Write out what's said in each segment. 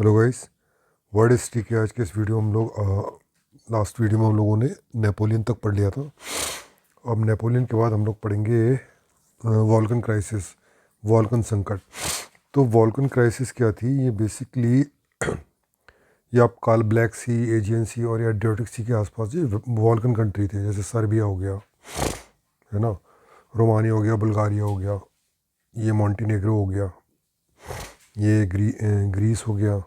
Hello guys. World history के आज के इस वीडियो में हम लोग लास्ट वीडियो में हम लोगों ने नेपोलियन तक पढ़ लिया था। अब नेपोलियन के बाद हम लोग पढ़ेंगे वॉल्कन क्राइसिस, वॉल्कन संकट। तो वॉल्कन क्राइसिस क्या थी? ये बेसिकली ये आप काल ब्लैक सी, एजियन सी और या एड्रियाटिक सी के आसपास जो वॉल्कन कंट्री थे, जैसे सर्बिया हो गया, है ना, रोमानिया हो गया, बुल्गारिया हो गया, ये मॉन्टीनेग्रो हो गया, ये ग्रीस हो गया,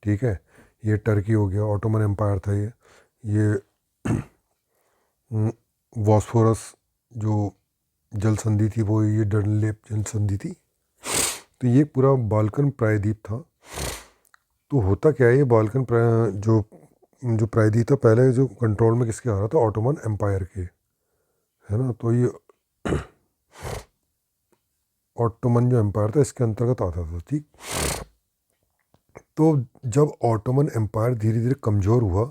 ठीक है, ये टर्की हो गया, ऑटोमन एम्पायर था ये बॉस्फोरस जो जल संधि थी वो ये डनलेप जल संधि थी। तो ये पूरा बाल्कन प्रायद्वीप था। तो होता क्या है, ये बाल्कन जो जो प्रायद्वीप था पहले जो कंट्रोल में किसके आ रहा था? ऑटोमन एम्पायर के, है ना। तो ये ऑटोमन जो एम्पायर था इसके अंतर्गत आता था, ठीक। तो जब ऑटोमन एम्पायर धीरे धीरे कमज़ोर हुआ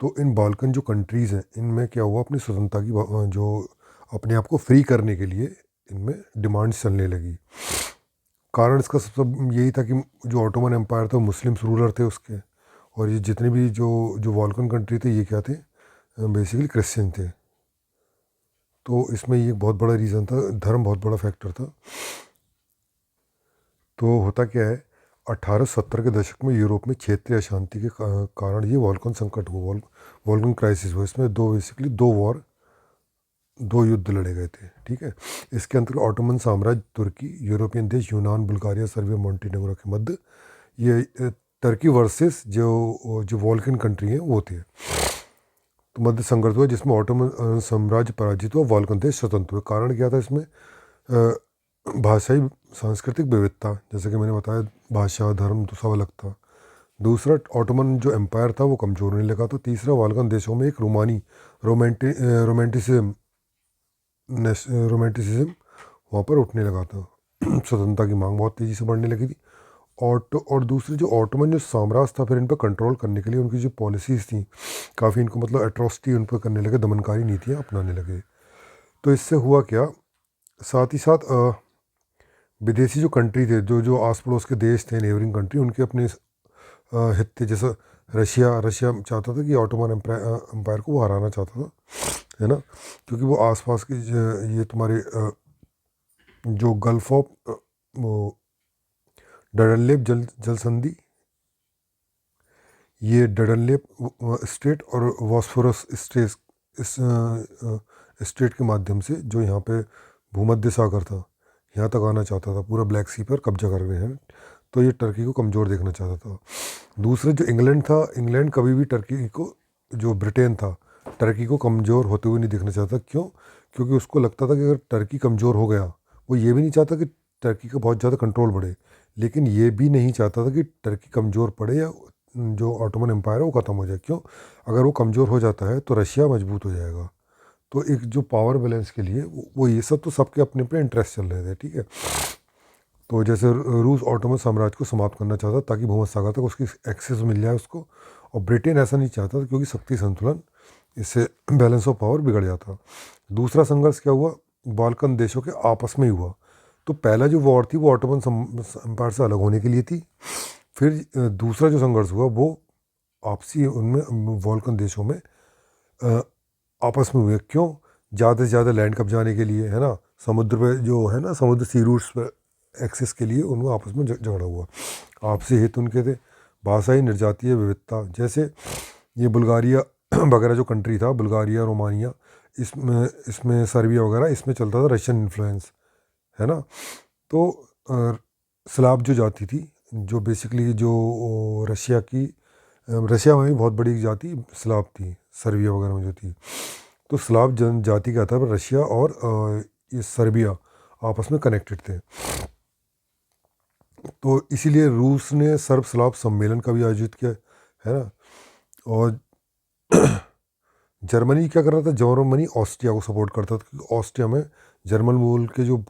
तो इन बाल्कन जो कंट्रीज़ हैं इनमें क्या हुआ, अपनी स्वतंत्रता की जो अपने आप को फ्री करने के लिए इनमें डिमांड्स चलने लगी। कारण इसका सबसे यही था कि जो ऑटोमन एम्पायर था मुस्लिम्स रूलर थे उसके, और ये जितने भी जो जो बाल्कन कंट्री थे ये क्या थे? बेसिकली क्रिश्चियन थे। तो इसमें ये एक बहुत बड़ा रीज़न था, धर्म बहुत बड़ा फैक्टर था। तो होता क्या है, 1870 के दशक में यूरोप में क्षेत्रीय अशांति के कारण ये वॉल्कन संकट हुआ, वॉल्कन क्राइसिस हुआ। इसमें बेसिकली दो युद्ध लड़े गए थे, ठीक है। इसके अंतर्गत ऑटोमन साम्राज्य, तुर्की, यूरोपियन देश, यूनान, बुल्गारिया, सर्बिया, मॉन्टीनेग्रो के मध्य ये टर्की वर्सेस जो जो वॉल्कन कंट्री हैं वो थे। तो मध्य संघर्ष हुआ जिसमें ऑटोमन साम्राज्य पराजित हुआ, वॉल्कन देश स्वतंत्र हुए। कारण क्या था इसमें? भाषाई सांस्कृतिक विविधता, जैसे कि मैंने बताया, भाषा धर्म तो सब अलग था। दूसरा, ऑटोमन जो एम्पायर था वो कमजोर होने लगा। तो तीसरा, बाल्कन देशों में एक रोमांटिसिज्म रोमांटिसिज्म वहाँ पर उठने लगा था। स्वतंत्रता की मांग बहुत तेज़ी से बढ़ने लगी थी। और दूसरे जो ऑटोमन जो साम्राज्य था, फिर इन पर कंट्रोल करने के लिए उनकी जो पॉलिसीज़ थी काफ़ी, इनको मतलब एट्रोसिटी उन पर करने लगे, दमनकारी नीतियाँ अपनाने लगे। तो इससे हुआ क्या, साथ ही साथ विदेशी जो कंट्री थे, जो जो आस पड़ोस के देश थे, नेबरिंग कंट्री, उनके अपने हित थे। जैसे रशिया रशिया चाहता था कि ऑटोमन एम्पायर को वो हराना चाहता था, है ना, क्योंकि वो आसपास की ये तुम्हारे जो गल्फ ऑफ वो डडनलेप जल संधि, ये डडनलेप स्टेट और वॉस्फोरस स्टेट, इस स्टेट के माध्यम से जो यहाँ पे भूमध्य सागर था यहाँ तक आना चाहता था, पूरा ब्लैक सी पर कब्जा कर रहे हैं। तो ये टर्की को कमज़ोर देखना चाहता था। दूसरे जो इंग्लैंड था, इंग्लैंड कभी भी टर्की को, जो ब्रिटेन था, टर्की को कमज़ोर होते हुए नहीं देखना चाहता। क्यों? क्योंकि उसको लगता था कि अगर टर्की कमज़ोर हो गया, वो ये भी नहीं चाहता कि टर्की का बहुत ज़्यादा कंट्रोल बढ़े, लेकिन ये भी नहीं चाहता था कि टर्की कमज़ोर पड़े या जो ऑटोमन एम्पायर है वो ख़त्म हो जाए। क्यों? अगर वो कमज़ोर हो जाता है तो रशिया मजबूत हो जाएगा। तो एक जो पावर बैलेंस के लिए वो ये सब तो सबके अपने अपने इंटरेस्ट चल रहे थे, ठीक है। तो जैसे रूस ऑटोमन साम्राज्य को समाप्त करना चाहता ताकि भूमध्य सागर तक उसकी एक्सेस मिल जाए उसको, और ब्रिटेन ऐसा नहीं चाहता था क्योंकि शक्ति संतुलन, इससे बैलेंस ऑफ पावर बिगड़ जाता। दूसरा संघर्ष क्या हुआ, बाल्कन देशों के आपस में ही हुआ। तो पहला जो वॉर थी वो ऑटोमन एम्पायर से अलग होने के लिए थी। फिर दूसरा जो संघर्ष हुआ वो आपसी उनमें बाल्कन देशों में आपस में हुए। क्यों? ज़्यादा से ज़्यादा लैंड कब्जाने के लिए, है ना, समुद्र पे जो है ना, समुद्र सी रूट्स पर एक्सेस के लिए उनको आपस में झगड़ा हुआ। आपसी हित उनके थे। भाषाई निर्जातीय विविधता, जैसे ये बुल्गारिया वगैरह जो कंट्री था, बुल्गारिया, रोमानिया, इसमें इसमें सर्बिया वगैरह, इसमें चलता था रशियन इन्फ्लुएंस, है ना। तो स्लाव जो जाति थी, जो बेसिकली जो रशिया की, रशिया में भी बहुत बड़ी जाति स्लाव थी, सर्बिया वगैरह में जो थी। तो स्लाव जनजाति का था, रशिया और ये सर्बिया आपस में कनेक्टेड थे। तो इसीलिए रूस ने सर्ब स्लाव सम्मेलन का भी आयोजित किया, है ना। और जर्मनी क्या कर रहा था? जर्मनी ऑस्ट्रिया को सपोर्ट करता था क्योंकि ऑस्ट्रिया में जर्मन मूल के जो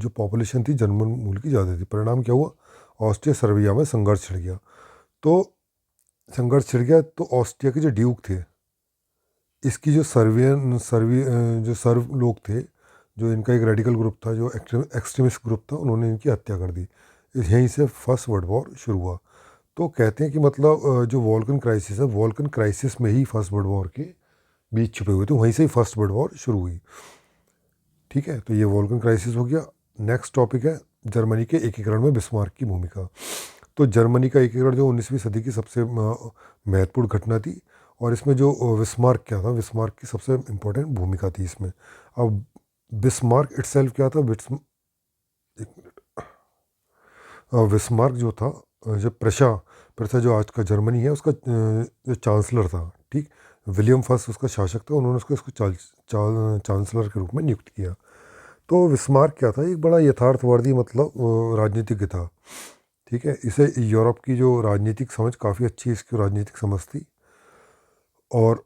पॉपुलेशन थी जर्मन मूल की ज़्यादा थी। परिणाम क्या हुआ? ऑस्ट्रिया सर्बिया में संघर्ष छिड़ गया। तो संघर्ष छिड़ गया तो ऑस्ट्रिया के जो ड्यूक थे, इसकी जो जो सर्व लोग थे, जो इनका एक रेडिकल ग्रुप था, जो एक्सट्रीमिस्ट ग्रुप था, उन्होंने इनकी हत्या कर दी। यहीं से फर्स्ट वर्ल्ड वॉर शुरू हुआ। तो कहते हैं कि मतलब जो वॉल्कन क्राइसिस है, वॉल्कन क्राइसिस में ही फर्स्ट वर्ल्ड वॉर के बीच छुपे हुए थे, वहीं से ही फर्स्ट वर्ल्ड वॉर शुरू हुई। ठीक है, तो ये वॉल्कन क्राइसिस हो गया। नेक्स्ट टॉपिक है जर्मनी के एकीकरण में बिस्मार्क की भूमिका। तो जर्मनी का एकीकरण जो 19वीं सदी की सबसे महत्वपूर्ण घटना थी, और इसमें जो बिस्मार्क क्या था, बिस्मार्क की सबसे इम्पोर्टेंट भूमिका थी इसमें। अब बिस्मार्क इटसेल्फ क्या था, एक मिनट। बिस्मार्क जो था, जो प्रशा प्रशा जो आज का जर्मनी है उसका जो चांसलर था, ठीक, विलियम फर्स्ट उसका शासक था, उन्होंने उसको इसको चांसलर के रूप में नियुक्त किया। तो बिस्मार्क क्या था, एक बड़ा यथार्थवादी मतलब राजनीतिज्ञ था। ठीक है, इसे यूरोप की जो राजनीतिक समझ काफ़ी अच्छी इसकी राजनीतिक समझ थी। और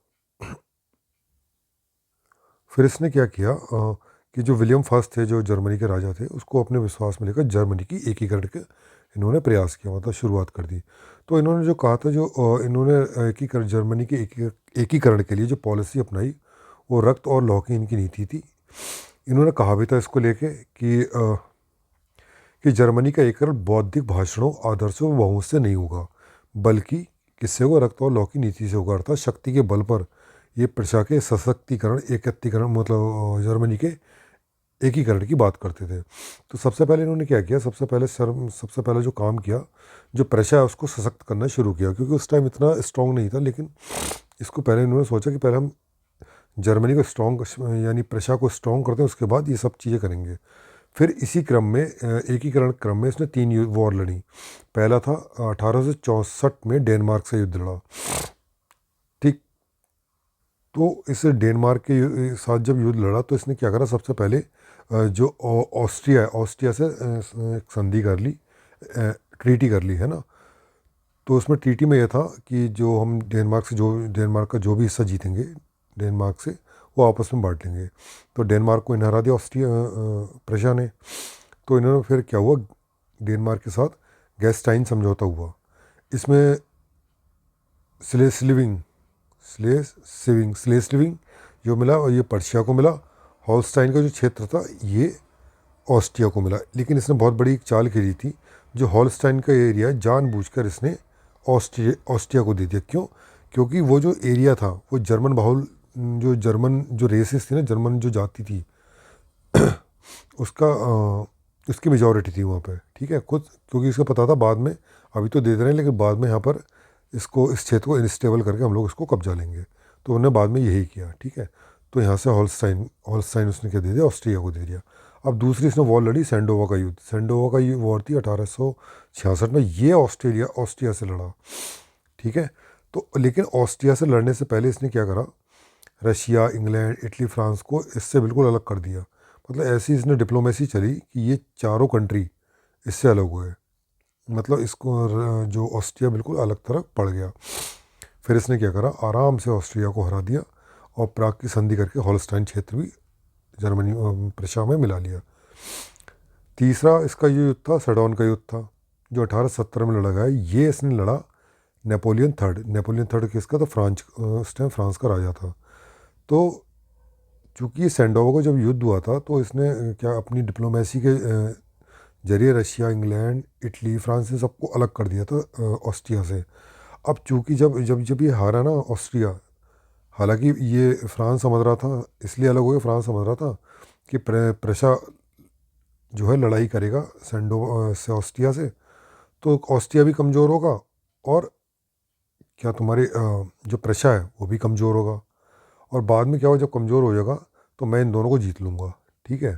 फिर इसने क्या किया कि जो विलियम फर्स्ट थे, जो जर्मनी के राजा थे, उसको अपने विश्वास में लेकर जर्मनी की एकीकरण के इन्होंने प्रयास किया, मतलब शुरुआत कर दी। तो इन्होंने जो कहा था, जो इन्होंने एकीकरण जर्मनी के एकीकरण के लिए जो पॉलिसी अपनाई, वो रक्त और लौ की इनकी नीति थी। इन्होंने कहा भी था इसको लेके कि जर्मनी का एकीकरण बौद्धिक भाषणों, आदर्शों व बहुमत से नहीं होगा, बल्कि किससे होगा, रक्त और लौ की नीति से होगा, अर्थात शक्ति के बल पर। ये प्रजा के सशक्तिकरण, एकत्रीकरण, मतलब जर्मनी के एकीकरण की बात करते थे। तो सबसे पहले इन्होंने क्या किया, सबसे पहले जो काम किया, जो प्रजा है उसको सशक्त करना शुरू किया, क्योंकि उस टाइम इतना स्ट्रॉन्ग नहीं था। लेकिन इसको पहले इन्होंने सोचा कि पहले हम जर्मनी को स्ट्रॉन्ग, यानी प्रजा को स्ट्रॉन्ग करते हैं, उसके बाद ये सब चीज़ें करेंगे। फिर इसी क्रम में एकीकरण क्रम में इसने 3 वॉर लड़ी। पहला था 1864 में डेनमार्क से युद्ध लड़ा। ठीक, तो इस डेनमार्क के साथ जब युद्ध लड़ा, तो इसने क्या करा, सबसे पहले जो ऑस्ट्रिया है, ऑस्ट्रिया से एक संधि कर ली, ट्रीटी कर ली, है ना। तो उसमें ट्रीटी में यह था कि जो हम डेनमार्क का जो भी हिस्सा जीतेंगे डेनमार्क से, वो आपस में बांट लेंगे। तो डेनमार्क को इन्हें हरा दिया ऑस्ट्रिया प्रजा ने। तो इन्होंने फिर क्या हुआ, डेनमार्क के साथ गैस्टाइन समझौता हुआ। इसमें स्लेस्लिविंग स्लेस्लिविंग जो मिला, और ये पर्शिया को मिला। हॉलस्टाइन का जो क्षेत्र था, ये ऑस्ट्रिया को मिला। लेकिन इसने बहुत बड़ी एक चाल खेली थी, जो हॉलस्टाइन का एरिया जानबूझकर इसने ऑस्ट्रिया को दे दिया। क्यों? क्योंकि वो जो एरिया था, वो जर्मन बाहुल, जर्मन जो रेसेस थी ना, जर्मन जो जाति थी, उसका उसकी मेजॉरिटी थी वहाँ पे। ठीक है, खुद, क्योंकि इसका पता था बाद में, अभी तो दे दे रहे हैं लेकिन बाद में यहाँ पर इसको, इस क्षेत्र को इनस्टेबल करके हम लोग इसको कब्जा लेंगे। तो उन्होंने बाद में यही किया। ठीक है, तो यहाँ से हॉलस्टाइन उसने क्या दे दिया, ऑस्ट्रिया को दे दिया। अब दूसरी इसने वॉर लड़ी, सैंडोवा का युद्ध। सैंडोवा का ये वॉर थी 1866 में, ये ऑस्ट्रिया से लड़ा। ठीक है, तो लेकिन ऑस्ट्रिया से लड़ने से पहले इसने क्या करा, रशिया, इंग्लैंड, इटली, फ्रांस को इससे बिल्कुल अलग कर दिया। मतलब ऐसी इसने डिप्लोमेसी चली कि ये चारों कंट्री इससे अलग हुए। मतलब इसको जो ऑस्ट्रिया बिल्कुल अलग तरह पड़ गया। फिर इसने क्या करा, आराम से ऑस्ट्रिया को हरा दिया, और प्राग की संधि करके हॉलस्टाइन क्षेत्र भी जर्मनी प्रशा में मिला लिया। तीसरा इसका ये युद्ध था, सेडोन का युद्ध था, जो 1870 में लड़ा गया। ये इसने लड़ा नेपोलियन थर्ड किसका, तो फ्रांस, उस टाइम फ्रांस का राजा था। तो चूँकि सैंडोवा को जब युद्ध हुआ था, तो इसने क्या अपनी डिप्लोमेसी के जरिए रशिया, इंग्लैंड, इटली, फ्रांस, ने सबको अलग कर दिया था ऑस्ट्रिया से। अब चूँकि जब जब जब ये हारा ना ऑस्ट्रिया, हालांकि ये फ्रांस समझ रहा था, इसलिए अलग हो गया, फ्रांस समझ रहा था कि प्रशा जो है लड़ाई करेगा से ऑस्ट्रिया से, तो ऑस्ट्रिया भी कमज़ोर होगा, और क्या तुम्हारे जो प्रशा है वो भी कमज़ोर होगा, और बाद में क्या हो, जब कमज़ोर हो जाएगा तो मैं इन दोनों को जीत लूँगा। ठीक है,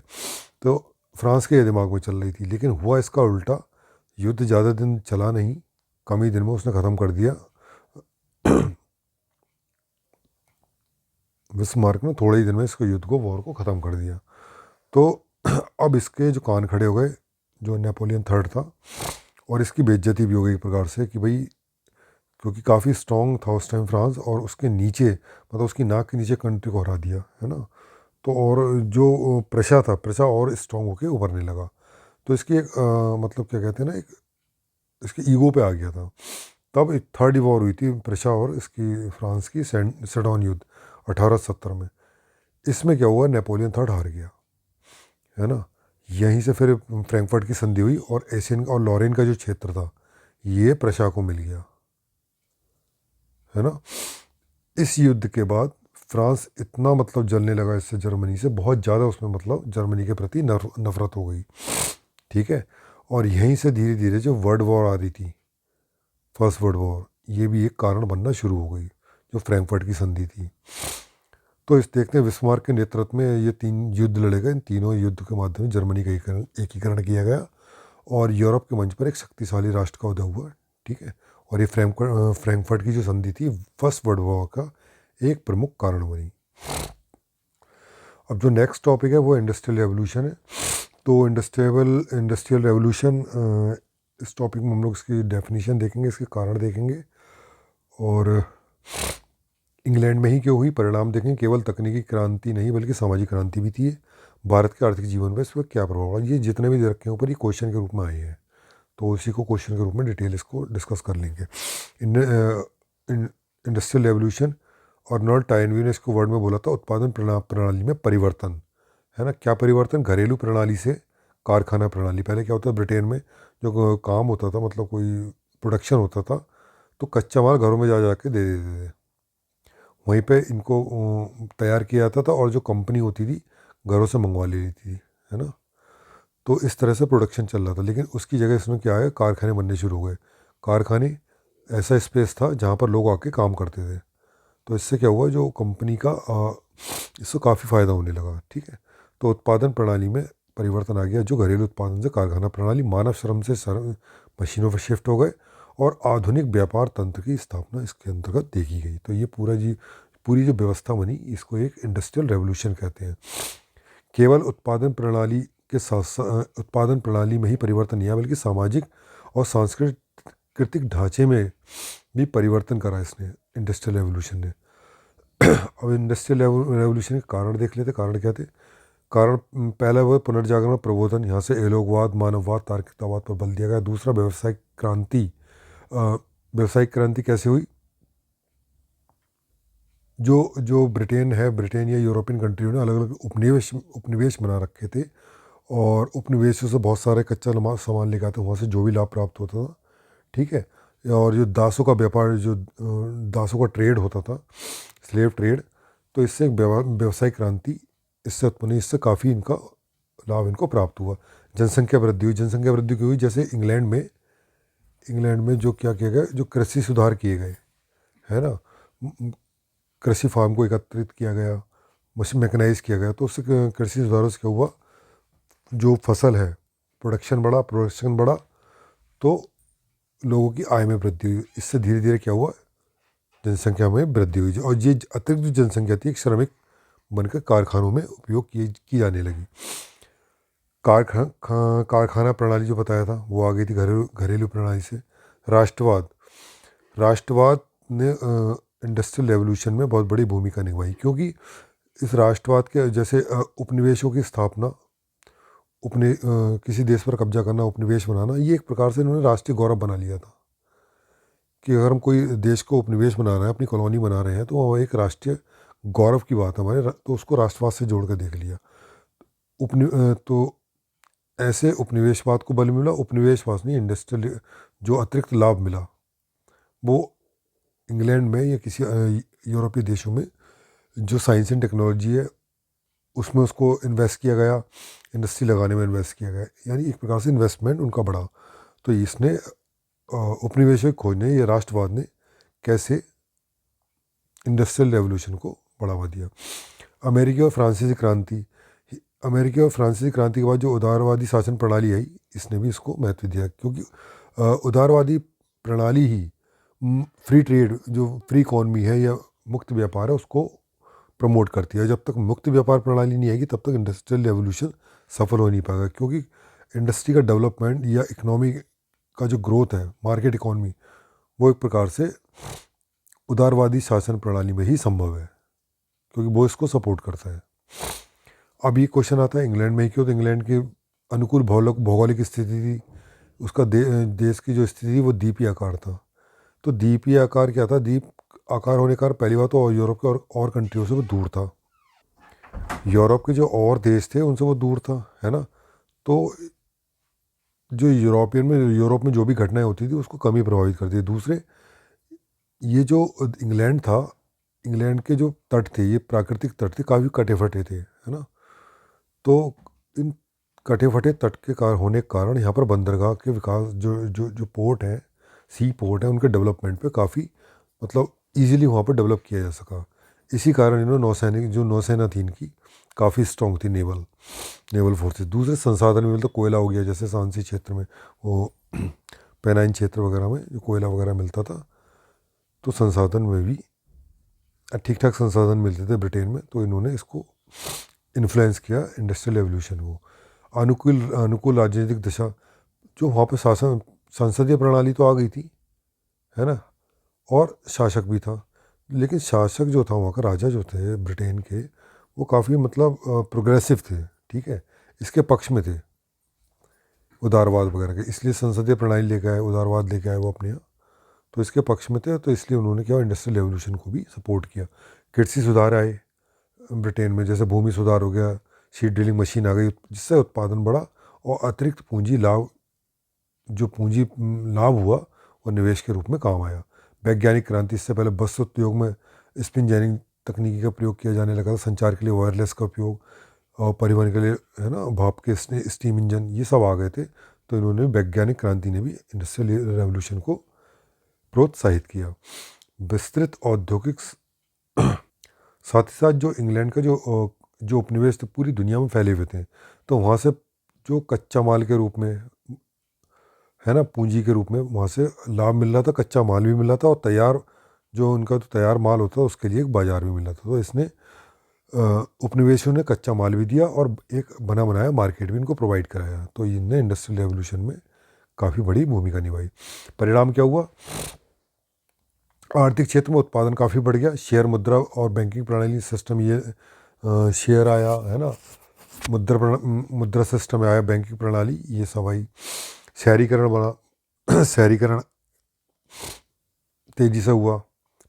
तो फ्रांस के ये दिमाग में चल रही थी। लेकिन हुआ इसका उल्टा, युद्ध ज़्यादा दिन चला नहीं, कम ही दिन में उसने ख़त्म कर दिया। बिस्मार्क ने थोड़े ही दिन में इसको युद्ध को, वॉर को ख़त्म कर दिया। तो अब इसके जो कान खड़े हो गए, जो नेपोलियन थर्ड था, और इसकी बेइज्जती भी हो गई एक प्रकार से, कि भाई, क्योंकि काफ़ी स्ट्रॉन्ग था उस टाइम फ्रांस, और उसके नीचे, मतलब उसकी नाक के नीचे कंट्री को हरा दिया, है ना। तो और जो प्रशा और स्ट्रॉन्ग होके उभरने लगा। तो इसकी एक मतलब क्या कहते हैं ना, एक इसके ईगो पे आ गया था। तब एक थर्ड वॉर हुई थी प्रशा और इसकी फ्रांस की, सेडोन युद्ध 1870 में। इसमें क्या हुआ, नेपोलियन थर्ड हार गया, है ना। यहीं से फिर फ्रैंकफर्ट की संधि हुई, और एशियन और लॉरेन का जो क्षेत्र था, ये प्रशा को मिल गया, है ना। इस युद्ध के बाद फ्रांस इतना मतलब जलने लगा इससे, जर्मनी से बहुत ज़्यादा उसमें मतलब जर्मनी के प्रति नफरत हो गई, ठीक है। और यहीं से धीरे धीरे जो वर्ल्ड वॉर आ रही थी, फर्स्ट वर्ल्ड वॉर, ये भी एक कारण बनना शुरू हो गई, जो फ्रैंकफर्ट की संधि थी। तो इस देखते हैं बिस्मार्क के नेतृत्व में ये 3 युद्ध लड़े गए। इन तीनों युद्ध के माध्यम से जर्मनी का एकीकरण किया गया और यूरोप के मंच पर एक शक्तिशाली राष्ट्र का उदय हुआ, ठीक है। और ये फ्रैंकफर्ट की जो संधि थी फर्स्ट वर्ल्ड वॉर का एक प्रमुख कारण बनी। अब जो नेक्स्ट टॉपिक है वो इंडस्ट्रियल रेवोल्यूशन है। तो इंडस्ट्रियल रेवोल्यूशन, इस टॉपिक में हम लोग इसकी डेफिनेशन देखेंगे, इसके कारण देखेंगे, और इंग्लैंड में ही क्यों हुई परिणाम देखेंगे। केवल तकनीकी क्रांति नहीं बल्कि सामाजिक क्रांति भी थी। भारत के आर्थिक जीवन पर इस पर क्या प्रभाव पड़ा, ये जितने भी रखे हैं ऊपर ये क्वेश्चन के रूप में आए हैं, तो उसी को क्वेश्चन के रूप में डिटेल इसको डिस्कस कर लेंगे। इंडस्ट्रियल रेवोल्यूशन, और नॉर्थ टाइनवी ने इसको वर्ड में बोला था उत्पादन प्रणाली में परिवर्तन, है ना। क्या परिवर्तन, घरेलू प्रणाली से कारखाना प्रणाली। पहले क्या होता था ब्रिटेन में, जो काम होता था मतलब कोई प्रोडक्शन होता था तो कच्चा माल घरों में जा जा के दे देते थे, वहीं पे इनको तैयार किया जाता था और जो कंपनी होती थी घरों से मंगवा ले लेती थी, है ना। तो इस तरह से प्रोडक्शन चल रहा था, लेकिन उसकी जगह इसमें क्या है, कारखाने बनने शुरू हो गए। कारखाने ऐसा स्पेस था जहाँ पर लोग आके काम करते थे। तो इससे क्या हुआ, जो कंपनी का इससे काफ़ी फ़ायदा होने लगा, ठीक है। तो उत्पादन प्रणाली में परिवर्तन आ गया, जो घरेलू उत्पादन से कारखाना प्रणाली, मानव श्रम से मशीनों पर शिफ्ट हो गए और आधुनिक व्यापार तंत्र की स्थापना इसके अंतर्गत देखी गई। तो ये पूरी जो व्यवस्था बनी इसको एक इंडस्ट्रियल रेवोल्यूशन कहते हैं। केवल उत्पादन प्रणाली में ही परिवर्तन नहीं आया बल्कि सामाजिक और सांस्कृतिक ढांचे में भी परिवर्तन करा इसने, इंडस्ट्रियल रेवोल्यूशन ने। अब इंडस्ट्रियल रेवोल्यूशन के कारण देख लेते, कारण क्या थे। कारण पहला वो पुनर्जागरण प्रबोधन, यहाँ से एलोगवाद, मानववाद, तार्किकतावाद पर बल दिया गया। दूसरा व्यावसायिक क्रांति। व्यावसायिक क्रांति कैसे हुई, जो जो ब्रिटेन या यूरोपियन कंट्रियों ने अलग अलग उपनिवेश बना रखे थे, और उपनिवेशों से बहुत सारे कच्चा सामान लेकर आते, वहाँ से जो भी लाभ प्राप्त होता था, ठीक है। और जो दासों का व्यापार, जो दासों का ट्रेड होता था, स्लेव ट्रेड, तो इससे एक व्यवसायिक क्रांति इससे उत्पन्न हुई, इससे काफ़ी इनका लाभ इनको प्राप्त हुआ। जनसंख्या वृद्धि हुई। जनसंख्या वृद्धि क्यों हुई, जैसे इंग्लैंड में जो क्या किया गया, जो कृषि सुधार किए गए, है ना। कृषि फार्म को एकत्रित किया गया, मशीन मैकेनाइज किया गया, तो उससे कृषि सुधारों से क्या हुआ, जो फसल है प्रोडक्शन बढ़ा, तो लोगों की आय में वृद्धि हुई। इससे धीरे धीरे क्या हुआ, जनसंख्या में वृद्धि हुई, और ये अतिरिक्त जो जनसंख्या थी एक श्रमिक बनकर कारखानों में उपयोग की जाने लगी। कारखाना प्रणाली जो बताया था वो आ गई थी घरेलू प्रणाली से। राष्ट्रवाद राष्ट्रवाद ने इंडस्ट्रियल रेवोल्यूशन में बहुत बड़ी भूमिका निभाई, क्योंकि इस राष्ट्रवाद के जैसे उपनिवेशों की स्थापना, किसी देश पर कब्जा करना, उपनिवेश बनाना, ये एक प्रकार से इन्होंने राष्ट्रीय गौरव बना लिया था कि अगर हम कोई देश को उपनिवेश बना रहे हैं, अपनी कॉलोनी बना रहे हैं, तो वो एक राष्ट्रीय गौरव की बात है हमारे, तो उसको राष्ट्रवाद से जोड़ कर देख लिया। तो ऐसे उपनिवेशवाद को बल मिला, उपनिवेशवाद नहीं, इंडस्ट्रियल जो अतिरिक्त लाभ मिला वो इंग्लैंड में या किसी यूरोपीय देशों में जो साइंस एंड टेक्नोलॉजी है उसमें उसको इन्वेस्ट किया गया, इंडस्ट्री लगाने में इन्वेस्ट किया गया, यानी एक प्रकार से इन्वेस्टमेंट उनका बढ़ा। तो इसने उपनिवेशिक खोज ने या राष्ट्रवाद ने कैसे इंडस्ट्रियल रेवोल्यूशन को बढ़ावा दिया। अमेरिकी और फ्रांसीसी क्रांति। अमेरिकी और फ्रांसीसी क्रांति के बाद जो उदारवादी शासन प्रणाली आई, इसने भी इसको महत्व दिया, क्योंकि उदारवादी प्रणाली ही फ्री ट्रेड, जो फ्री इकॉनमी है या मुक्त व्यापार है, उसको प्रमोट करती है। जब तक मुक्त व्यापार प्रणाली नहीं आएगी तब तक इंडस्ट्रियल रेवोल्यूशन सफल हो नहीं पाएगा, क्योंकि इंडस्ट्री का डेवलपमेंट या इकोनॉमी का जो ग्रोथ है, मार्केट इकॉनमी, वो एक प्रकार से उदारवादी शासन प्रणाली में ही संभव है, क्योंकि वो इसको सपोर्ट करता है। अब ये क्वेश्चन आता है इंग्लैंड में ही क्यों, तो इंग्लैंड के अनुकूल भौगोलिक स्थिति थी, उसका देश की जो स्थिति थी वो द्वीपीय आकार था। तो द्वीपीय आकार क्या था, द्वीप आकार होने का पहली बात तो यूरोप के और कंट्रियों से वो दूर था, यूरोप के जो और देश थे उनसे वो दूर था, है ना। तो जो यूरोप में जो भी घटनाएं होती थी उसको कम ही प्रभावित करती है। दूसरे, ये जो इंग्लैंड था, इंग्लैंड के जो तट थे, ये प्राकृतिक तट थे, काफ़ी कटे फटे थे, है ना। तो इन कटे फटे तट के होने के कारण यहाँ पर बंदरगाह के विकास, जो जो जो पोर्ट हैं, सी पोर्ट हैं, उनके डेवलपमेंट पे काफ़ी मतलब इजीली वहाँ पर डेवलप किया जा सका। इसी कारण इन्होंने नौसैनिक, जो नौसेना थी इनकी, काफ़ी स्ट्रॉन्ग थी, नेवल नेवल फोर्सेस। दूसरे संसाधन में तो कोयला हो गया, जैसे सांसी क्षेत्र में, वो पेनाइन क्षेत्र वगैरह में जो कोयला वगैरह मिलता था, तो संसाधन में भी ठीक ठाक संसाधन मिलते थे ब्रिटेन में, तो इन्होंने इसको इन्फ्लुएंस किया इंडस्ट्रियल एवोल्यूशन को। अनुकूल अनुकूल राजनीतिक दिशा, जो वहाँ पे शासन, संसदीय प्रणाली तो आ गई थी, है ना, और शासक भी था। लेकिन शासक जो था, वहाँ का राजा जो थे ब्रिटेन के, वो काफ़ी मतलब प्रोग्रेसिव थे, ठीक है, इसके पक्ष में थे, उदारवाद वगैरह के, इसलिए संसदीय प्रणाली लेके आए, उदारवाद लेके आए वो अपने यहाँ, तो इसके पक्ष में थे, तो इसलिए उन्होंने क्या, इंडस्ट्रियल रेवोल्यूशन को भी सपोर्ट किया। कृषि सुधार आए ब्रिटेन में, जैसे भूमि सुधार हो गया, सीड ड्रिलिंग मशीन आ गई, जिससे उत्पादन बढ़ा और अतिरिक्त पूंजी लाभ, जो पूंजी लाभ हुआ और निवेश के रूप में काम आया। वैज्ञानिक क्रांति, इससे पहले बस उद्योग में स्पिन जेनिंग तकनीकी का प्रयोग किया जाने लगा था, संचार के लिए वायरलेस का उपयोग, और परिवहन के लिए, है ना, भाप के स्टीम इंजन, ये सब आ गए थे। तो इन्होंने, वैज्ञानिक क्रांति ने भी इंडस्ट्रियल रेवोल्यूशन को प्रोत्साहित किया। विस्तृत औद्योगिक साथ ही साथ जो इंग्लैंड का जो उपनिवेश थे पूरी दुनिया में फैले हुए थे, तो वहाँ से जो कच्चा माल के रूप में, है ना, पूंजी के रूप में वहाँ से लाभ मिल रहा था, कच्चा माल भी मिल रहा था, और तैयार, जो उनका तो तैयार माल होता है उसके लिए एक बाजार भी मिल रहा था। तो इसने उपनिवेशों ने कच्चा माल भी दिया और एक बना बनाया मार्केट भी इनको प्रोवाइड कराया। तो इनने इंडस्ट्रियल रेवोल्यूशन में काफ़ी बड़ी भूमिका निभाई। परिणाम क्या हुआ, आर्थिक क्षेत्र में उत्पादन काफ़ी बढ़ गया, शेयर मुद्रा और बैंकिंग प्रणाली सिस्टम, ये शेयर आया, है ना, मुद्रा सिस्टम आया, बैंकिंग प्रणाली, ये सब आई। शहरीकरण बना शहरीकरण तेज़ी से हुआ।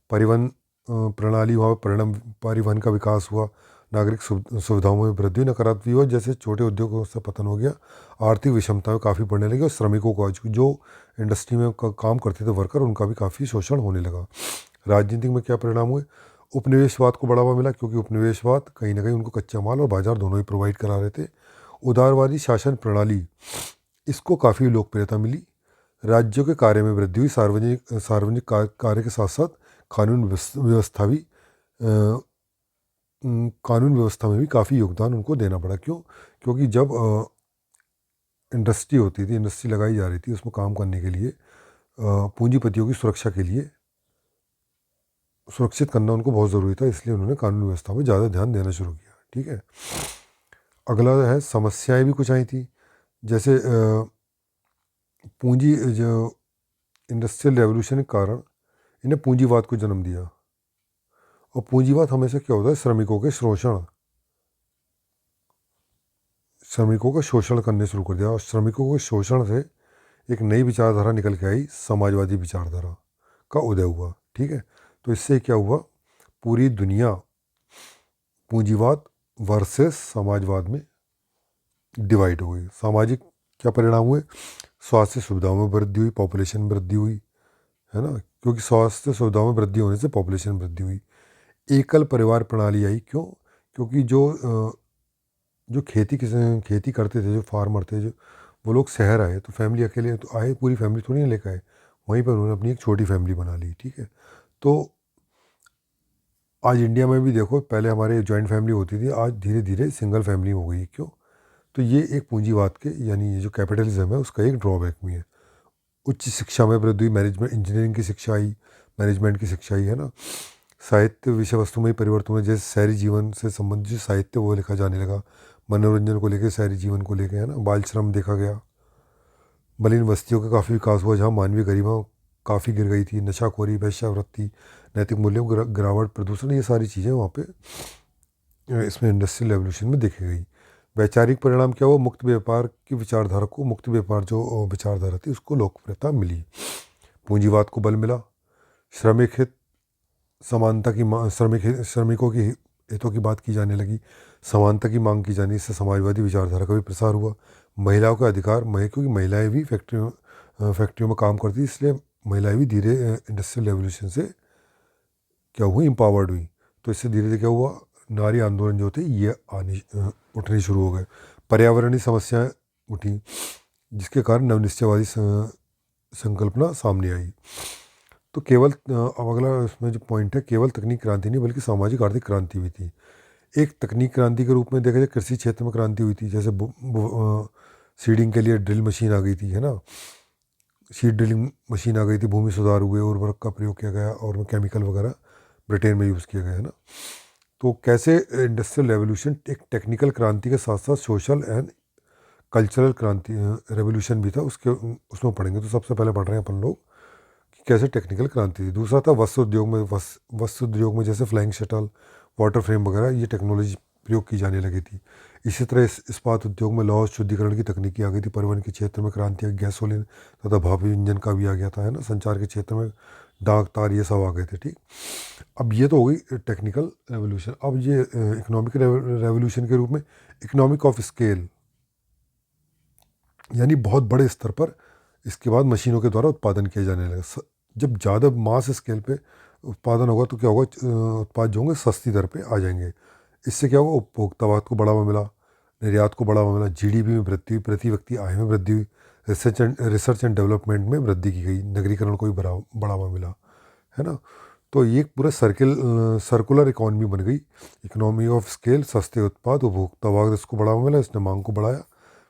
परिवहन प्रणाली, वहाँ परिणाम, परिवहन का विकास हुआ, नागरिक सुविधाओं में वृद्धि, नकारात्मक हुआ, जैसे छोटे उद्योगों से पतन हो गया, आर्थिक विषमताएं काफ़ी बढ़ने लगी, और श्रमिकों का, जो इंडस्ट्री में काम करते थे वर्कर, उनका भी काफ़ी शोषण होने लगा। राजनीति में क्या परिणाम हुए, उपनिवेशवाद को बढ़ावा मिला, क्योंकि उपनिवेशवाद कहीं ना कहीं उनको कच्चा माल और बाजार दोनों ही प्रोवाइड करा रहे थे। उदारवादी शासन प्रणाली, इसको काफ़ी लोकप्रियता मिली। राज्यों के कार्य में वृद्धि हुई, सार्वजनिक सार्वजनिक कार्य के साथ साथ कानून व्यवस्था भी, कानून व्यवस्था में भी काफ़ी योगदान उनको देना पड़ा। क्यों, क्योंकि जब इंडस्ट्री होती थी, इंडस्ट्री लगाई जा रही थी, उसमें काम करने के लिए पूंजीपतियों की सुरक्षा के लिए, सुरक्षित करना उनको बहुत ज़रूरी था, इसलिए उन्होंने कानून व्यवस्था पर ज़्यादा ध्यान देना शुरू किया, ठीक है। अगला है, समस्याएं भी कुछ आई थी, जैसे पूंजी, जो इंडस्ट्रियल रेवोल्यूशन के कारण इन्हें पूंजीवाद को जन्म दिया। और पूंजीवाद हमेशा क्या होता है, श्रमिकों के शोषण, श्रमिकों का शोषण करने शुरू कर दिया, और श्रमिकों के शोषण से एक नई विचारधारा निकल के आई, समाजवादी विचारधारा का उदय हुआ, ठीक है। तो इससे क्या हुआ, पूरी दुनिया पूंजीवाद वर्सेस समाजवाद में डिवाइड हो गई। सामाजिक क्या परिणाम हुए, स्वास्थ्य सुविधाओं में वृद्धि हुई, पॉपुलेशन में वृद्धि हुई, है ना, क्योंकि स्वास्थ्य सुविधाओं में वृद्धि होने से पॉपुलेशन में वृद्धि हुई। एकल परिवार प्रणाली आई, क्यों, क्योंकि जो खेती करते थे, जो फार्मर थे, जो वो लोग शहर आए, तो फैमिली अकेले तो आए, पूरी फैमिली थोड़ी ना लेकर आए, वहीं पर उन्होंने अपनी एक छोटी फैमिली बना ली, ठीक है। तो आज इंडिया में भी देखो, पहले हमारे जॉइंट फैमिली होती थी, आज धीरे धीरे सिंगल फैमिली हो गई। क्यों, तो ये एक पूंजीवाद के, यानी ये जो कैपिटलिज्म है उसका एक ड्रॉबैक भी है। उच्च शिक्षा में वृद्धि, मैनेजमेंट, इंजीनियरिंग की शिक्षा आई, मैनेजमेंट की शिक्षा आई, है ना। साहित्य विषय वस्तु में ही परिवर्तन हुआ, जैसे शहरी जीवन से संबंधित जो साहित्य वो लिखा जाने लगा, मनोरंजन को लेकर, शहरी जीवन को लेकर, है ना, बाल श्रम देखा गया। मलिन बस्तियों का काफ़ी विकास हुआ, जहाँ मानवीय गरिमा काफ़ी गिर गई थी, नशाखोरी, वेश्यावृत्ति, नैतिक मूल्यों की गिरावट, प्रदूषण, ये सारी चीज़ें वहाँ पे इसमें इंडस्ट्रियल रेवोल्यूशन में देखी गई। वैचारिक परिणाम क्या हुआ, मुक्त व्यापार की विचारधारा को, मुक्त व्यापार जो विचारधारा थी उसको लोकप्रियता मिली। पूंजीवाद को बल मिला, श्रमिक हित समानता की श्रमिकों की हितों की बात की जाने लगी, समानता की मांग की जानी, इससे समाजवादी विचारधारा का भी प्रसार हुआ। महिलाओं का अधिकार, क्योंकि महिलाएं भी फैक्ट्रियों में काम करती, इसलिए महिलाएं भी धीरे इंडस्ट्रियल रेवोल्यूशन से क्या हुई, एम्पावर्ड हुई। तो इससे धीरे धीरे क्या हुआ, नारी आंदोलन जो थे ये उठने शुरू हो गए। पर्यावरणीय समस्याएं उठी, जिसके कारण नवनिश्चयवादी संकल्पना सामने आई। तो केवल अब अगला इसमें जो पॉइंट है, केवल तकनीक क्रांति नहीं बल्कि सामाजिक आर्थिक क्रांति भी थी। एक तकनीक क्रांति के रूप में देखा जाए, कृषि क्षेत्र में क्रांति हुई थी, जैसे सीडिंग के लिए ड्रिल मशीन आ गई थी, है ना, सीड ड्रिलिंग मशीन आ गई थी, भूमि सुधार हुए, उर्वरक का प्रयोग किया गया और केमिकल वगैरह ब्रिटेन में यूज़ किया गया, है ना। तो कैसे इंडस्ट्रियल रेवोल्यूशन एक टेक्निकल क्रांति के साथ साथ सोशल एंड कल्चरल क्रांति रेवोल्यूशन भी था, उसके उसमें पढ़ेंगे। तो सबसे पहले पढ़ रहे हैं अपन लोग कि कैसे टेक्निकल क्रांति थी। दूसरा था वस्त्र उद्योग में, वस्त्र उद्योग में जैसे फ्लाइंग शटल, वाटर फ्रेम वगैरह, ये टेक्नोलॉजी प्रयोग की जाने लगी थी। इसी तरह इस्पात उद्योग में लौह शुद्धिकरण की तकनीकी आ गई थी। परिवहन के क्षेत्र में क्रांति, गैसोलीन तथा भाप इंजन का भी आ गया था, है ना। संचार के क्षेत्र में डाक तार, ये सब आ गए थे, ठीक। अब ये तो हो गई टेक्निकल रेवोल्यूशन। अब ये इकोनॉमिक रेवोल्यूशन के रूप में इकोनॉमिक ऑफ स्केल, यानी बहुत बड़े स्तर पर इसके बाद मशीनों के द्वारा उत्पादन किया जाने लगा। जब ज़्यादा मास स्केल पे उत्पादन होगा तो क्या होगा, उत्पाद जो होंगे सस्ती दर पे आ जाएंगे। इससे क्या होगा, उपभोक्तावाद को बढ़ावा मिला, निर्यात को बढ़ावा मिला, जीडीपी में वृद्धि, प्रति व्यक्ति आय में वृद्धि हुई, रिसर्च एंड डेवलपमेंट में वृद्धि की गई, नगरीकरण को भी बढ़ावा मिला, है ना। तो ये एक पूरा सर्कुलर इकॉनमी बन गई। इकोनॉमी ऑफ स्केल, सस्ते उत्पाद, उपभोक्तावाद, इसको बढ़ावा मिला, इसने मांग को बढ़ाया।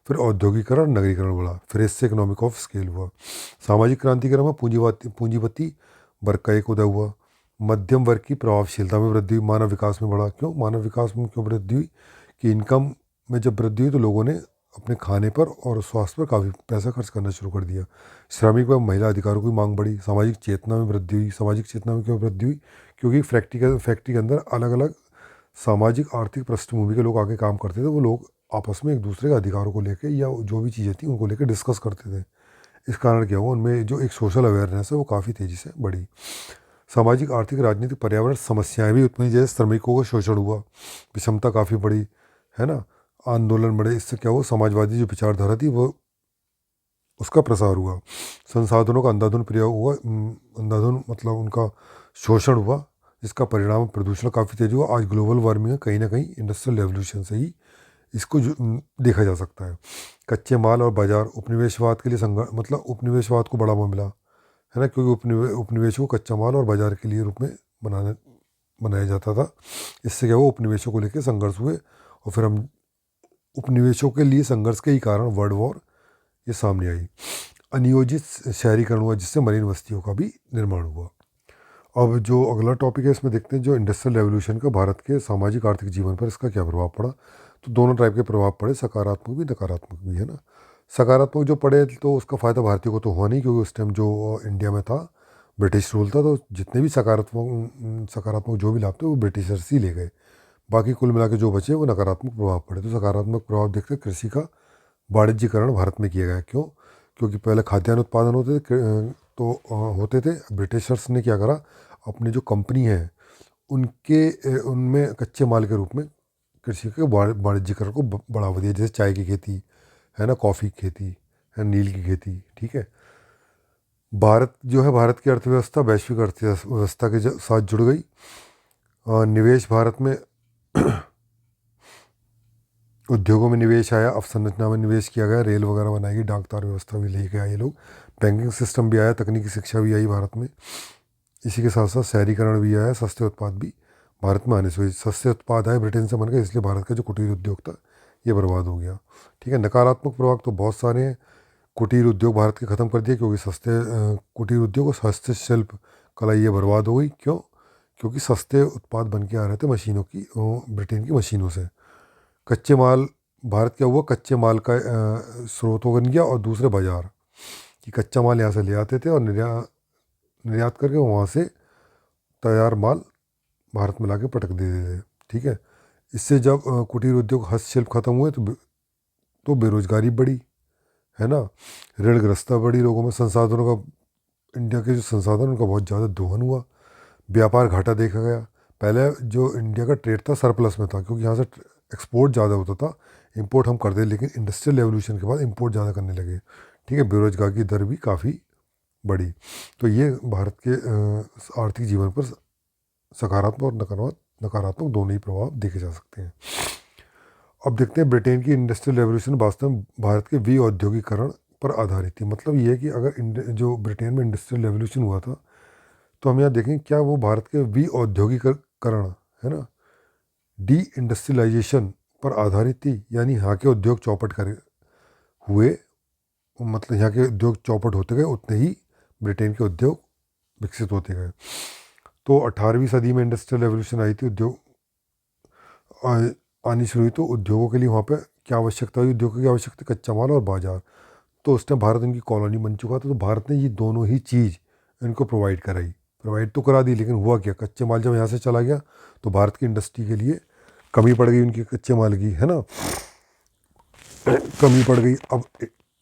फिर औद्योगिकरण, नगरीकरण बढ़ा, फिर इससे इकोनॉमिक ऑफ स्केल हुआ। सामाजिक क्रांतिक्रम में पूंजीपति वर्ग का एक उदय हुआ। मध्यम वर्ग की प्रभावशीलता में वृद्धि हुई, मानव विकास में बढ़ा। क्यों मानव विकास में क्यों वृद्धि हुई, कि इनकम में जब वृद्धि हुई तो लोगों ने अपने खाने पर और स्वास्थ्य पर काफ़ी पैसा खर्च करना शुरू कर दिया। श्रमिक व महिला अधिकारों की मांग बढ़ी। सामाजिक चेतना में वृद्धि हुई। सामाजिक चेतना में क्यों वृद्धि हुई, क्योंकि फैक्ट्री के अंदर अलग अलग सामाजिक आर्थिक पृष्ठभूमि के लोग आके काम करते थे। वो लोग आपस में एक दूसरे के अधिकारों को लेकर या जो भी चीज़ें थी उनको लेकर डिस्कस करते थे। इस कारण क्या हुआ, उनमें जो एक सोशल अवेयरनेस है वो काफ़ी तेज़ी से बढ़ी। सामाजिक, आर्थिक, राजनीतिक, पर्यावरण समस्याएं भी उत्पन्न, जैसे श्रमिकों का शोषण हुआ, विषमता काफ़ी बढ़ी, है ना, आंदोलन बढ़े। इससे क्या हुआ, समाजवादी जो विचारधारा थी वो उसका प्रसार हुआ। संसाधनों का अंधाधुंध प्रयोग हुआ, अंधाधुंध मतलब उनका शोषण हुआ, जिसका परिणाम प्रदूषण काफ़ी तेज हुआ। आज ग्लोबल वार्मिंग कहीं ना कहीं इंडस्ट्रियल रेवोल्यूशन से ही इसको देखा जा सकता है। कच्चे माल और बाजार, उपनिवेशवाद के लिए संघर्ष, मतलब उपनिवेशवाद को बढ़ावा मिला, है ना, क्योंकि उपनिवेश को कच्चा माल और बाजार के लिए रूप में बनाया जाता था। इससे क्या हुआ, उपनिवेशों को लेकर संघर्ष हुए और फिर हम उपनिवेशों के लिए संघर्ष के ही कारण वर्ल्ड वॉर ये सामने आई। अनियोजित शहरीकरण हुआ, जिससे मरीन बस्तियों का भी निर्माण हुआ। अब जो अगला टॉपिक है इसमें देखते हैं जो इंडस्ट्रियल रेवोल्यूशन का भारत के सामाजिक आर्थिक जीवन पर इसका क्या प्रभाव पड़ा। तो दोनों टाइप के प्रभाव पड़े, सकारात्मक भी नकारात्मक भी, है ना। सकारात्मक जो पड़े तो उसका फ़ायदा भारतीयों को तो हुआ नहीं, क्योंकि उस टाइम जो इंडिया में था ब्रिटिश रूल था, तो जितने भी सकारात्मक सकारात्मक जो भी लाभ थे वो ब्रिटिशर्स ही ले गए। बाकी कुल मिला के जो बचे वो नकारात्मक प्रभाव पड़े। तो सकारात्मक प्रभाव देखते कृषि का वाणिज्यीकरण भारत में किया गया। क्यों, क्योंकि पहले खाद्यान्न उत्पादन होते थे। ब्रिटिशर्स ने क्या करा, अपनी जो कंपनी है उनमें कच्चे माल के रूप में कृषि के वाणिज्यीकरण को बढ़ावा दिया। जैसे चाय की खेती, है ना, कॉफ़ी की खेती, है, नील की खेती, ठीक है। भारत जो है, भारत की अर्थव्यवस्था वैश्विक अर्थव्यवस्था के साथ जुड़ गई। निवेश भारत में उद्योगों में निवेश आया, अवसंरचना में निवेश किया गया, रेल वगैरह बनाई गई, डाक तार व्यवस्था भी लेके आए ये लोग, बैंकिंग सिस्टम भी आया, तकनीकी शिक्षा भी आई भारत में। इसी के साथ साथ शहरीकरण भी आया, सस्ते उत्पाद भी भारत में आने से हुए। सस्ते उत्पाद आए, ब्रिटेन से बन गए, इसलिए भारत का जो कुटीर उद्योग था ये बर्बाद हो गया, ठीक है। नकारात्मक प्रभाव तो बहुत सारे हैं। कुटीर उद्योग भारत के ख़त्म कर दिए, क्योंकि सस्ते कुटीर उद्योग और हस्तशिल्प कला ये बर्बाद हो गई। क्यों, क्योंकि सस्ते उत्पाद बन के आ रहे थे मशीनों की, ब्रिटेन की मशीनों से। कच्चे माल, भारत क्या हुआ, कच्चे माल का स्रोत बन गया, और दूसरे बाजार कि कच्चा माल यहाँ से ले आते थे और निर्यात करके वहाँ से तैयार माल भारत में लाके पटक देते थे, ठीक है। इससे जब कुटीर उद्योग, हस्तशिल्प खत्म हुए तो बेरोजगारी बढ़ी, है ना, ऋणग्रस्तता बढ़ी लोगों में। संसाधनों का, इंडिया के जो संसाधन उनका बहुत ज़्यादा दोहन हुआ, व्यापार घाटा देखा गया। पहले जो इंडिया का ट्रेड था सरप्लस में था, क्योंकि यहाँ से एक्सपोर्ट ज़्यादा होता था, इंपोर्ट हम करते, लेकिन इंडस्ट्रियल रेवोल्यूशन के बाद इंपोर्ट ज़्यादा करने लगे। ठीक है, बेरोजगार की दर भी काफ़ी बढ़ी। तो ये भारत के आर्थिक जीवन पर सकारात्मक और नकारात्मक दोनों ही प्रभाव देखे जा सकते हैं। अब देखते हैं ब्रिटेन की इंडस्ट्रियल रेवोल्यूशन वास्तव में भारत के विऔद्योगिकरण पर आधारित थी। मतलब ये है कि अगर जो ब्रिटेन में इंडस्ट्रियल रेवोल्यूशन हुआ था, तो हम यहाँ देखें क्या वो भारत के विऔद्योगिकरण, है ना, डी इंडस्ट्रियलाइजेशन पर आधारित थी, यानी यहाँ के उद्योग चौपट कर हुए, मतलब यहाँ के उद्योग चौपट होते गए उतने ही ब्रिटेन के उद्योग विकसित होते गए। तो 18वीं सदी में इंडस्ट्रियल रेवोल्यूशन आई थी, उद्योग आनी शुरू हुई, तो उद्योगों के लिए वहाँ पे क्या आवश्यकता हुई, उद्योगों की आवश्यकता कच्चा माल और बाजार। तो उस टाइम भारत इनकी कॉलोनी बन चुका था, तो भारत ने ये दोनों ही चीज़ इनको प्रोवाइड तो करा दी, लेकिन हुआ क्या, कच्चे माल जब यहाँ से चला गया तो भारत की इंडस्ट्री के लिए कमी पड़ गई, उनके कच्चे माल की, है ना, कमी पड़ गई। अब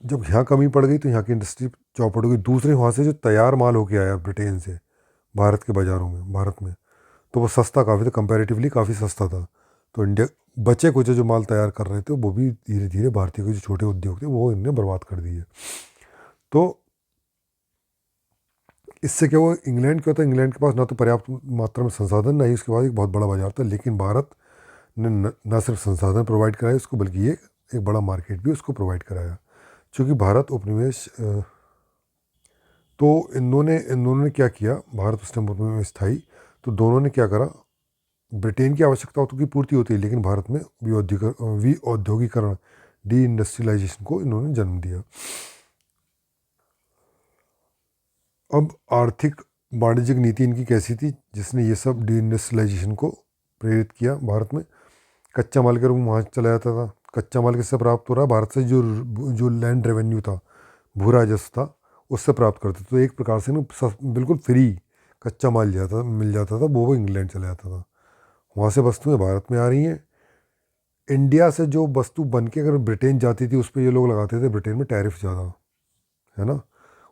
जब यहाँ कमी पड़ गई तो यहाँ की इंडस्ट्री चौपट हो गई। दूसरे वहाँ से जो तैयार माल होके आया ब्रिटेन से भारत के बाज़ारों में, भारत में, तो वो सस्ता काफ़ी था, कंपैरेटिवली काफ़ी सस्ता था। तो इंडिया बचे कुछ जो माल तैयार कर रहे थे वो भी धीरे धीरे भारतीय के जो छोटे उद्योग थे वो इनने बर्बाद कर दिए। तो इससे क्या हुआ, इंग्लैंड क्या होता है, इंग्लैंड के पास ना तो पर्याप्त मात्रा में संसाधन, ना ही उसके बाद एक बहुत बड़ा बाजार था, लेकिन भारत ने न सिर्फ संसाधन प्रोवाइड कराए उसको, बल्कि ये एक बड़ा मार्केट भी उसको प्रोवाइड कराया। चूँकि भारत उपनिवेश तो इन्होंने क्या किया, भारत उस टाइम उपनिवेश था ही, तो दोनों ने क्या करा, ब्रिटेन की आवश्यकताओं की पूर्ति होती है, लेकिन भारत में विऔद्योगिकरण डी इंडस्ट्रियलाइजेशन को इन्होंने जन्म दिया। अब आर्थिक वाणिज्यिक नीति इनकी कैसी थी जिसने ये सब डी इंडस्ट्रियलाइजेशन को प्रेरित किया भारत में। कच्चा माल के रूप में वहाँ चला जाता था। कच्चा माल किससे प्राप्त हो रहा है, भारत से जो जो लैंड रेवेन्यू था, भू राजस्व था, उससे प्राप्त करते। तो एक प्रकार से ना बिल्कुल फ्री कच्चा माल मिल जाता था, वो इंग्लैंड चला जाता था। वहाँ से वस्तुएं भारत में आ रही हैं। इंडिया से जो वस्तु बन के अगर ब्रिटेन जाती थी उस पर ये लोग लगाते थे ब्रिटेन में टैरिफ ज़्यादा, है ना,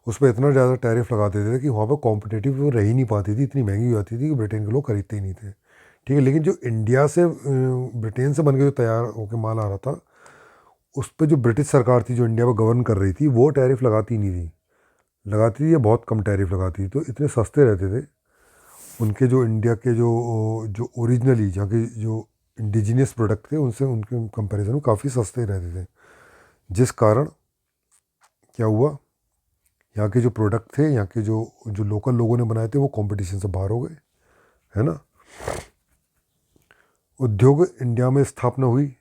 उस पर इतना ज़्यादा टैरिफ लगा देते थे कि वहाँ पर कॉम्पिटेटिव वो रह ही नहीं पाती थी, इतनी महंगी हो जाती थी कि ब्रिटेन के लोग खरीदते ही नहीं थे। ठीक है, लेकिन जो इंडिया से ब्रिटेन से बन के जो तैयार होकर माल आ रहा था, उस पर जो ब्रिटिश सरकार थी जो इंडिया पर गवर्न कर रही थी, वो टैरिफ लगाती नहीं थी, लगाती थी, ये बहुत कम टैरिफ लगाती थी, तो इतने सस्ते रहते थे उनके जो इंडिया के जो जो ओरिजिनली जहाँ के जो इंडिजिनियस प्रोडक्ट थे उनसे, उनके कंपैरिजन में काफ़ी सस्ते रहते थे। जिस कारण क्या हुआ, यहाँ के जो प्रोडक्ट थे, यहाँ के जो जो लोकल लोगों ने बनाए थे, वो कंपटीशन से बाहर हो गए, है ना। उद्योग इंडिया में स्थापना हुई,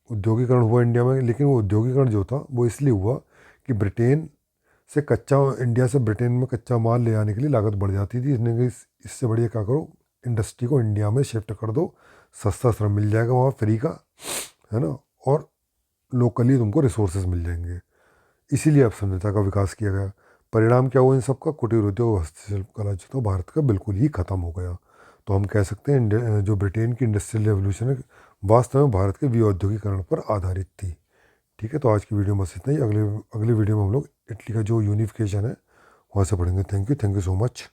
उद्योगीकरण हुआ इंडिया में, लेकिन वो उद्योगीकरण जो था वो इसलिए हुआ कि ब्रिटेन से इंडिया से ब्रिटेन में कच्चा माल ले आने के लिए लागत बढ़ जाती थी। इसने कहा इससे बढ़िया क्या करो, इंडस्ट्री को इंडिया में शिफ्ट कर दो, सस्ता श्रम मिल जाएगा वहाँ फ्री का, है ना, और लोकली तुमको रिसोर्सेज मिल जाएंगे। इसीलिए अब सभ्यता का विकास किया गया। परिणाम क्या हुआ इन सब का, कुटीर उद्योग और हस्तशिल्प कला जो था भारत का बिल्कुल ही ख़त्म हो गया। तो हम कह सकते हैं जो ब्रिटेन की इंडस्ट्रियल रेवोल्यूशन है वास्तव में भारत के विऔद्योगिकरण पर आधारित थी। ठीक है, तो आज की वीडियो में बस इतना ही। अगले वीडियो में हम लोग इटली का जो यूनिफिकेशन है वहाँ से पढ़ेंगे। Thank you so much.